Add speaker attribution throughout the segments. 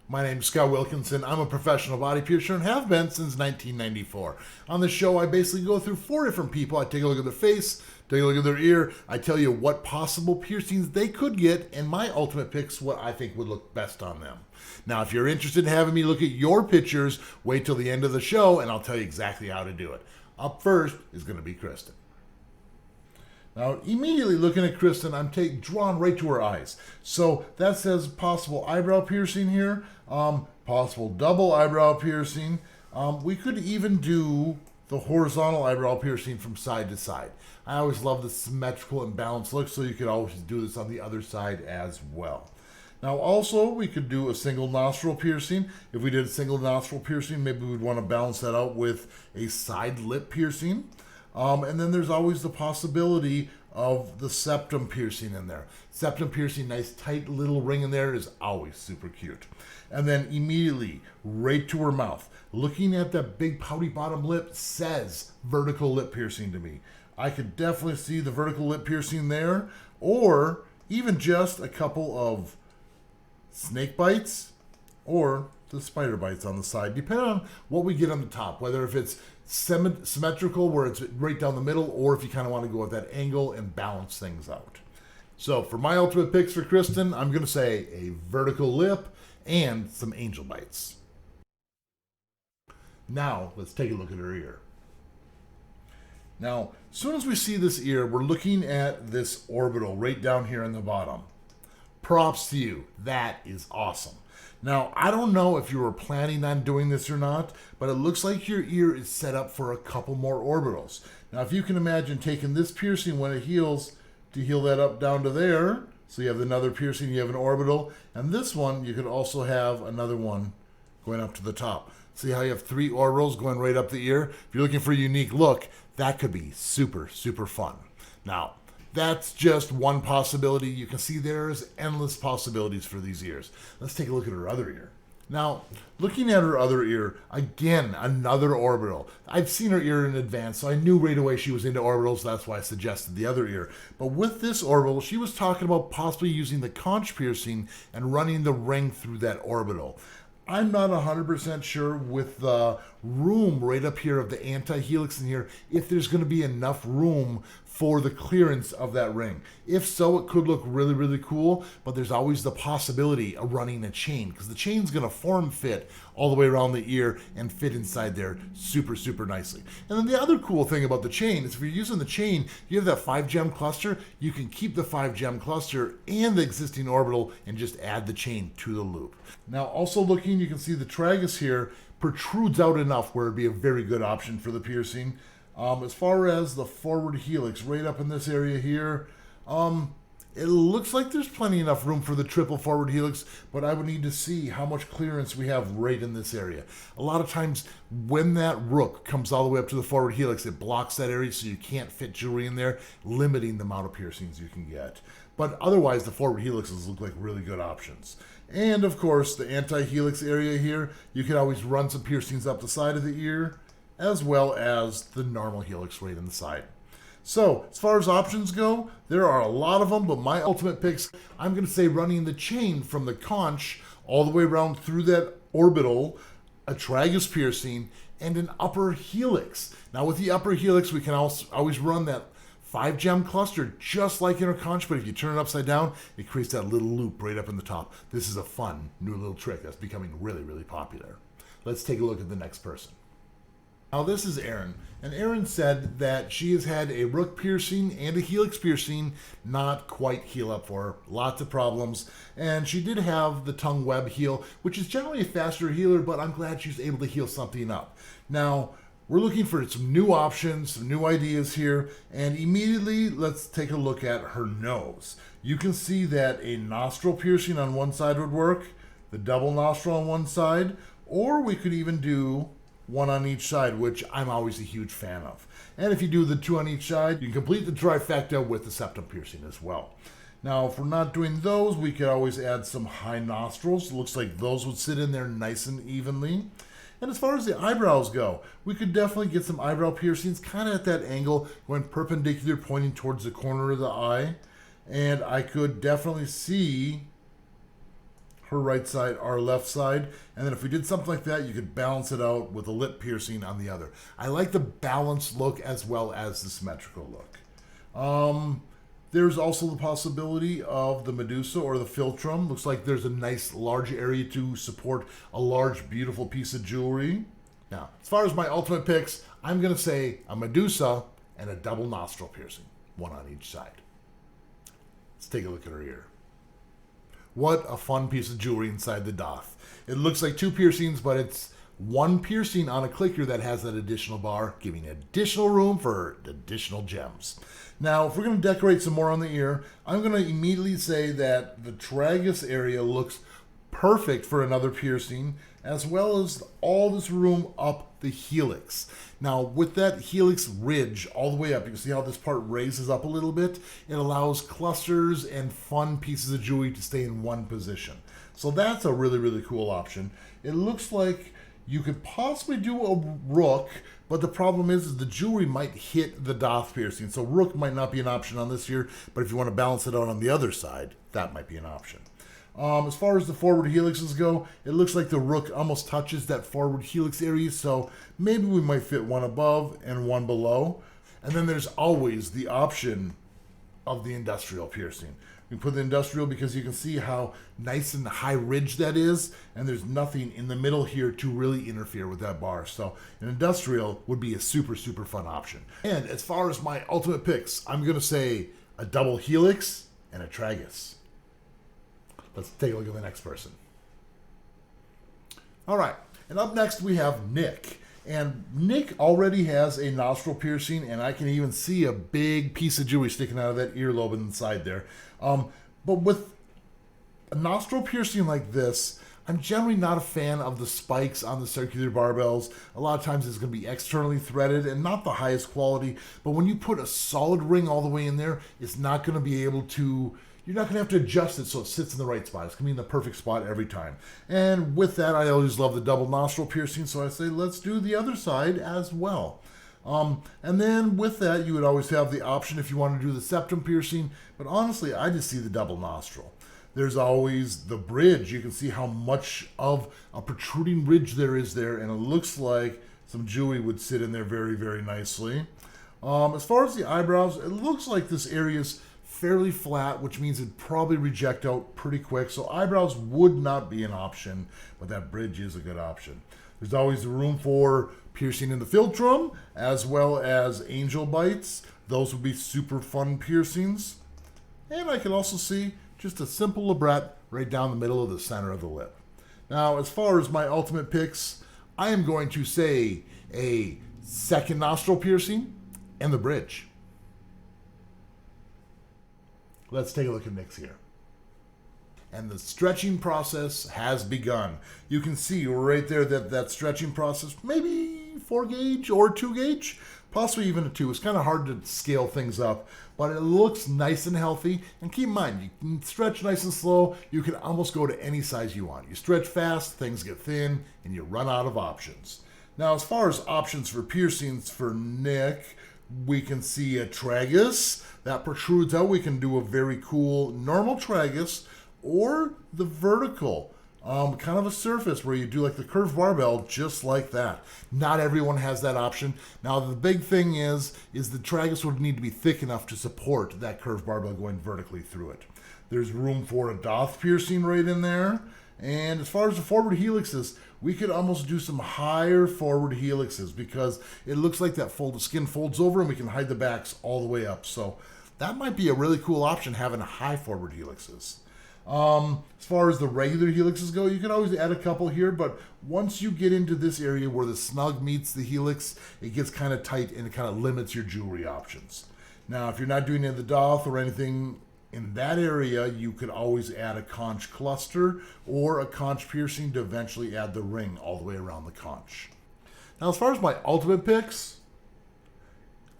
Speaker 1: My name's Scott Wilkinson. I'm a professional body piercer and have been since 1994. On the show, I basically go through 4 different people. I take a look at their face, take a look at their ear. I tell you what possible piercings they could get, and my ultimate picks what I think would look best on them. Now, if you're interested in having me look at your pictures, wait till the end of the show, and I'll tell you exactly how to do it. Up first is going to be Kristen. Now, immediately looking at Kristen, I'm drawn right to her eyes. So that says possible eyebrow piercing here, possible double eyebrow piercing. We could even do the horizontal eyebrow piercing from side to side. I always love the symmetrical and balanced look, so you could always do this on the other side as well. Now, also, we could do a single nostril piercing. If we did a single nostril piercing, maybe we'd want to balance that out with a side lip piercing. And then there's always the possibility of the septum piercing in there. Septum piercing, nice tight little ring in there, is always super cute. And then immediately, right to her mouth, looking at that big pouty bottom lip says vertical lip piercing to me. I could definitely see the vertical lip piercing there, or even just a couple of snake bites or the spider bites on the side, depending on what we get on the top, whether if it's symmetrical where it's right down the middle, or if you kind of want to go with that angle and balance things out. So for my ultimate picks for Kristen, I'm going to say a vertical lip and some angel bites. Now let's take a look at her ear. Now, as soon as we see this ear, we're looking at this orbital right down here in the bottom. Props to you. That is awesome. Now, I don't know if you were planning on doing this or not, but it looks like your ear is set up for a couple more orbitals. Now, if you can imagine taking this piercing when it heals to heal that up down to there, so you have another piercing, you have an orbital, and this one, you could also have another one going up to the top. See how you have 3 orbitals going right up the ear? If you're looking for a unique look, that could be super, super fun. Now, that's just one possibility. You can see there's endless possibilities for these ears. Let's take a look at her other ear. Now, looking at her other ear, again, another orbital. I've seen her ear in advance, so I knew right away she was into orbitals. That's why I suggested the other ear. But with this orbital, she was talking about possibly using the conch piercing and running the ring through that orbital. I'm not 100% sure with the room right up here of the anti-helix in here, if there's going to be enough room for the clearance of that ring. If so, it could look really, really cool, but there's always the possibility of running a chain, because the chain's going to form fit all the way around the ear and fit inside there super, super nicely. And then the other cool thing about the chain is if you're using the chain, you have that 5-gem cluster, you can keep the 5-gem cluster and the existing orbital and just add the chain to the loop. Now, also looking, you can see the tragus here protrudes out enough where it'd be a very good option for the piercing. As far as the forward helix, right up in this area here, it looks like there's plenty enough room for the triple forward helix, but I would need to see how much clearance we have right in this area. A lot of times when that rook comes all the way up to the forward helix, it blocks that area so you can't fit jewelry in there, limiting the amount of piercings you can get. But otherwise, the forward helixes look like really good options. And of course, the anti-helix area here, you can always run some piercings up the side of the ear, as well as the normal helix right in the side. So, as far as options go, there are a lot of them, but my ultimate picks, I'm going to say running the chain from the conch all the way around through that orbital, a tragus piercing, and an upper helix. Now, with the upper helix, we can also always run that 5-gem cluster just like in our conch, but if you turn it upside down, it creates that little loop right up in the top. This is a fun new little trick that's becoming really, really popular. Let's take a look at the next person. Now this is Erin, and Erin said that she has had a rook piercing and a helix piercing not quite heal up for her. Lots of problems, and she did have the tongue web heal, which is generally a faster healer, but I'm glad she's able to heal something up. Now, we're looking for some new options, some new ideas here, and immediately let's take a look at her nose. You can see that a nostril piercing on one side would work, the double nostril on one side, or we could even do one on each side, which I'm always a huge fan of. And if you do the 2 on each side, you can complete the trifecta with the septum piercing as well. Now, if we're not doing those, we could always add some high nostrils. It looks like those would sit in there nice and evenly. And as far as the eyebrows go, we could definitely get some eyebrow piercings kind of at that angle, going perpendicular, pointing towards the corner of the eye. And I could definitely see her right side, our left side. And then if we did something like that, you could balance it out with a lip piercing on the other. I like the balanced look as well as the symmetrical look. There's also the possibility of the Medusa or the Philtrum. Looks like there's a nice large area to support a large, beautiful piece of jewelry. Now, as far as my ultimate picks, I'm going to say a Medusa and a double nostril piercing, one on each side. Let's take a look at her ear. What a fun piece of jewelry inside the doth. It looks like two piercings, but it's one piercing on a clicker that has that additional bar, giving additional room for additional gems. Now, if we're going to decorate some more on the ear, I'm going to immediately say that the tragus area looks perfect for another piercing, as well as all this room up the helix. Now, with that helix ridge all the way up, you can see how this part raises up a little bit. It allows clusters and fun pieces of jewelry to stay in one position. So that's a really, really cool option. It looks like you could possibly do a rook, but the problem is the jewelry might hit the doth piercing. So rook might not be an option on this here, but if you want to balance it out on the other side, that might be an option. As far as the forward helixes go, it looks like the rook almost touches that forward helix area, so maybe we might fit one above and one below. And then there's always the option of the industrial piercing. We put the industrial because you can see how nice and high ridge that is, and there's nothing in the middle here to really interfere with that bar. So an industrial would be a super, super fun option. And as far as my ultimate picks, I'm going to say a double helix and a tragus. Let's take a look at the next person. All right, and up next we have Nick. And Nick already has a nostril piercing, and I can even see a big piece of jewelry sticking out of that earlobe inside there. But with a nostril piercing like this, I'm generally not a fan of the spikes on the circular barbells. A lot of times it's going to be externally threaded and not the highest quality. But when you put a solid ring all the way in there, it's not going to be able to... You're not going to have to adjust it so it sits in the right spot. It's going to be in the perfect spot every time. And with that, I always love the double nostril piercing, so I say let's do the other side as well. And then with that, you would always have the option if you want to do the septum piercing, but honestly, I just see the double nostril. There's always the bridge. You can see how much of a protruding ridge there is there, and it looks like some jewelry would sit in there very, very nicely. As far as the eyebrows, it looks like this area is fairly flat, which means it'd probably reject out pretty quick. So eyebrows would not be an option, but that bridge is a good option. There's always the room for piercing in the philtrum, as well as angel bites. Those would be super fun piercings. And I can also see just a simple labret right down the middle of the center of the lip. Now, as far as my ultimate picks, I am going to say a second nostril piercing and the bridge. Let's take a look at Nick's here. And the stretching process has begun. You can see right there that stretching process, maybe 4 gauge or 2 gauge, possibly even a 2. It's kind of hard to scale things up, but it looks nice and healthy. And keep in mind, you can stretch nice and slow. You can almost go to any size you want. You stretch fast, things get thin, and you run out of options. Now, as far as options for piercings for Nick, we can see a tragus that protrudes out. We can do a very cool normal tragus or the vertical, kind of a surface where you do like the curved barbell, just like that. Not everyone has that option. Now, the big thing is the tragus would need to be thick enough to support that curved barbell going vertically through it. There's room for a doth piercing right in there. And as far as the forward helixes, we could almost do some higher forward helixes because it looks like that skin folds over and we can hide the backs all the way up. So that might be a really cool option, having high forward helixes. As far as the regular helixes go, you can always add a couple here, but once you get into this area where the snug meets the helix, it gets kind of tight and it kind of limits your jewelry options. Now, if you're not doing any of the doth or anything in that area, you could always add a conch cluster or a conch piercing to eventually add the ring all the way around the conch. Now, as far as my ultimate picks,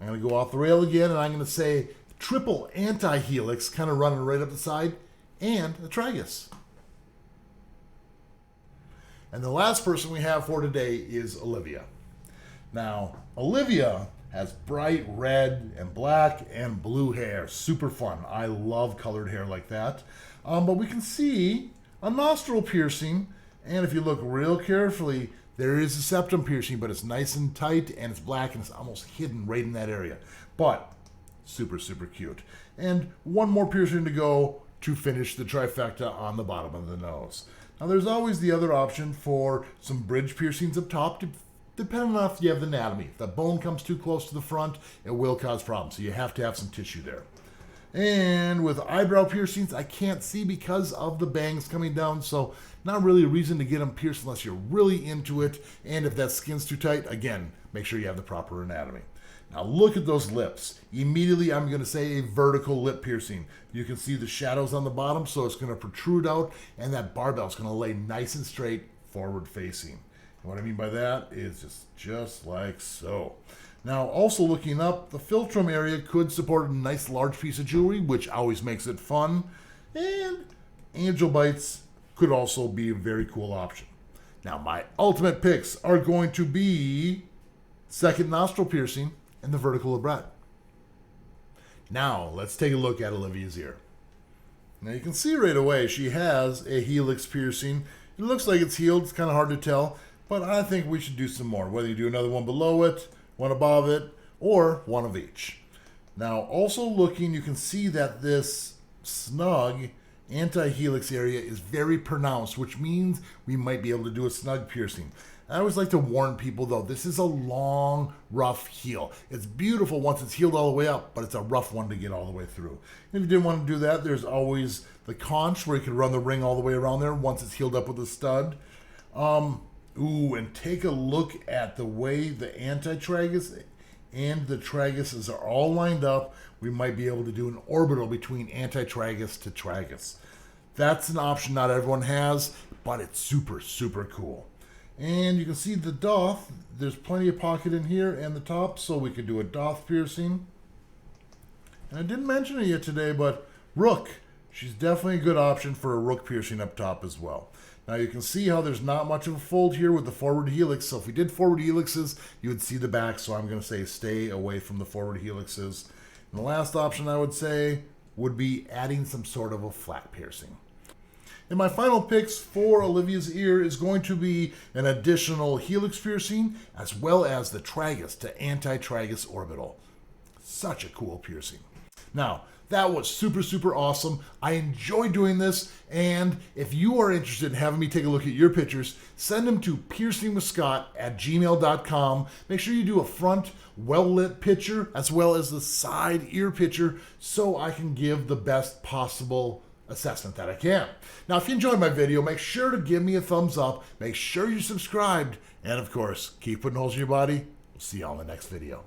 Speaker 1: I'm going to go off the rail again, and I'm going to say triple anti-helix, kind of running right up the side, and a tragus. And the last person we have for today is Olivia. Now, Olivia has bright red and black and blue hair. Super fun. I love colored hair like that. But we can see a nostril piercing, and if you look real carefully, there is a septum piercing, but it's nice and tight, and it's black, and it's almost hidden right in that area. But super, super cute. And one more piercing to go to finish the trifecta on the bottom of the nose. Now there's always the other option for some bridge piercings up top, depending on if you have the anatomy. If the bone comes too close to the front, it will cause problems, so you have to have some tissue there. And with eyebrow piercings, I can't see because of the bangs coming down, so not really a reason to get them pierced unless you're really into it. And if that skin's too tight, again, make sure you have the proper anatomy. Now look at those lips. Immediately I'm going to say a vertical lip piercing. You can see the shadows on the bottom, so it's going to protrude out, and that barbell is going to lay nice and straight forward facing. And what I mean by that is just like so. Now also looking up, the philtrum area could support a nice large piece of jewelry, which always makes it fun. And angel bites could also be a very cool option. Now my ultimate picks are going to be second nostril piercing and the vertical labret. Now let's take a look at Olivia's ear. Now you can see right away she has a helix piercing. It looks like it's healed, it's kind of hard to tell, but I think we should do some more, whether you do another one below it, one above it, or one of each. Now also looking, you can see that this snug anti-helix area is very pronounced, which means we might be able to do a snug piercing. I always like to warn people though, this is a long, rough heal. It's beautiful once it's healed all the way up, but it's a rough one to get all the way through. And if you didn't want to do that, there's always the conch where you can run the ring all the way around there once it's healed up with a stud. And take a look at the way the anti-tragus and the traguses are all lined up. We might be able to do an orbital between anti-tragus to tragus. That's an option not everyone has, but it's super, super cool. And you can see the doth. There's plenty of pocket in here and the top, so we could do a doth piercing. And I didn't mention it yet today, but rook. She's definitely a good option for a rook piercing up top as well. Now you can see how there's not much of a fold here with the forward helix. So if we did forward helixes, you would see the back. So I'm going to say stay away from the forward helixes. And the last option I would say would be adding some sort of a flat piercing. And my final picks for Olivia's ear is going to be an additional helix piercing as well as the tragus to anti-tragus orbital. Such a cool piercing. Now, that was super, super awesome. I enjoy doing this, and if you are interested in having me take a look at your pictures, send them to PiercingWithScott@gmail.com. Make sure you do a front, well-lit picture as well as the side ear picture so I can give the best possible assessment that I can. Now, if you enjoyed my video, make sure to give me a thumbs up, make sure you're subscribed, and of course, keep putting holes in your body. We'll see you on the next video.